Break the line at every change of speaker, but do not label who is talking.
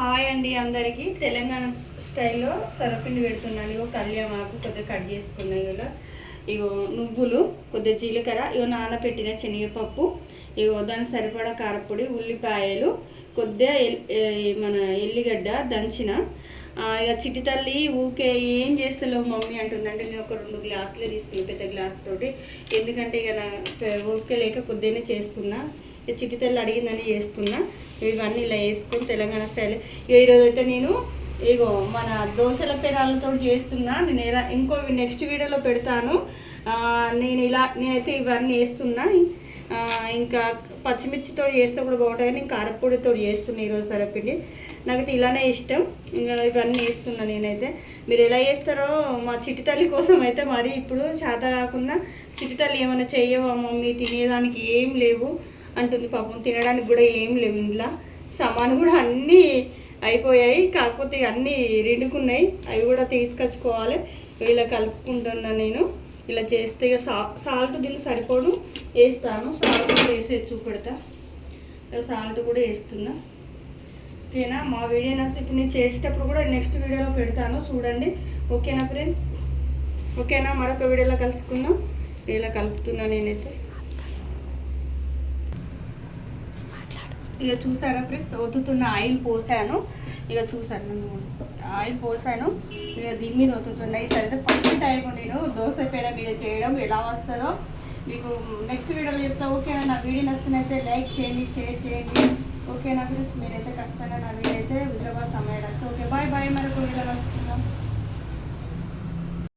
Hi అండి అందరికీ. తెలంగాణ స్టైల్లో సర్వపిండి పెడుతున్నాను. ఇగో కళ్యామాకు కొద్దిగా కట్ చేసుకున్నాయి. ఇలా ఇగో నువ్వులు, కొద్దిగా జీలకర్ర, ఇగో నానబెట్టిన శనగపప్పు, ఇగో దానికి సరిపడా కారపొడి, ఉల్లిపాయలు, కొద్దిగా మన ఎల్లిగడ్డ దంచిన. ఇక చిట్టి తల్లి ఊకే ఏం చేస్తలేవు మమ్మీ అంటుందంటే నేను ఒక 2 గ్లాసులే తీసుకుని పెద్ద గ్లాస్ తోటి, ఎందుకంటే ఇక ఊరికే లేక కొద్దిగానే చేస్తున్నా. ఇక చిట్టి తల్లి అడిగిందని చేస్తున్నా. ఇవన్నీ ఇలా వేసుకొని తెలంగాణ స్టైల్. ఈరోజు అయితే నేను ఇగో మన దోశల పెనాలతో చేస్తున్నా. నేను ఎలా ఇంకో నెక్స్ట్ వీడియోలో పెడతాను. నేనైతే ఇవన్నీ వేస్తున్నా. ఇంకా పచ్చిమిర్చితో చేస్తే కూడా బాగుంటుంది, నేను కారపొడితో చేస్తున్నా ఈరోజు సరపిండి. నాకైతే ఇలానే ఇష్టం. ఇంకా ఇవన్నీ వేస్తున్నా నేనైతే. మీరు ఎలా చేస్తారో మా చిట్టి తల్లి కోసం అయితే మరి ఇప్పుడు చేత కాకుండా, చిట్టి తల్లి ఏమైనా చెయ్యవా మమ్మీ, తినేదానికి ఏం లేవు అంటుంది. పాపం తినడానికి కూడా ఏం లేవు, ఇంట్లో సామాను కూడా అన్నీ అయిపోయాయి, కాకపోతే అన్నీ రెండుకున్నాయి, అవి కూడా తీసుకొచ్చుకోవాలి. ఇలా కలుపుకుంటున్నాను నేను. ఇలా చేస్తే ఇక సాల్ట్ దీన్ని సరిపోడు వేస్తాను. సాల్ట్ కూడా వేసేది చూపెడతా. ఇక సాల్ట్ కూడా వేస్తున్నా. ఓకేనా? మా వీడియో నచ్చితే ఇప్పుడు నేను చేసేటప్పుడు కూడా నెక్స్ట్ వీడియోలో పెడతాను, చూడండి. ఓకేనా ఫ్రెండ్స్? ఓకేనా? మరొక వీడియోలో కలుసుకుందాం. ఇలా కలుపుతున్నా నేనైతే. ఇక చూసారా ఫ్రెండ్స్, ఒత్తుతున్న ఆయిల్ పోసాను. ఇక చూసాను, ఆయిల్ పోసాను. ఇక దీని మీద ఒత్తుతున్నాయి. సరే, ఫస్ట్ టైం నేను దోశ పేడ మీద చేయడం ఎలా వస్తుందో మీకు నెక్స్ట్ వీడియోలో చెప్తా. ఓకేనా? నా వీడియో నచ్చినైతే లైక్ చేయండి, షేర్ చేయండి. ఓకేనా ఫ్రెండ్స్? మీరైతే ఖచ్చితంగా నా వీడియో అయితే హుజరాబాద్ సమయాలు. Okay, bye bye. మరొక వీడియోలో కలుసుకుందాం.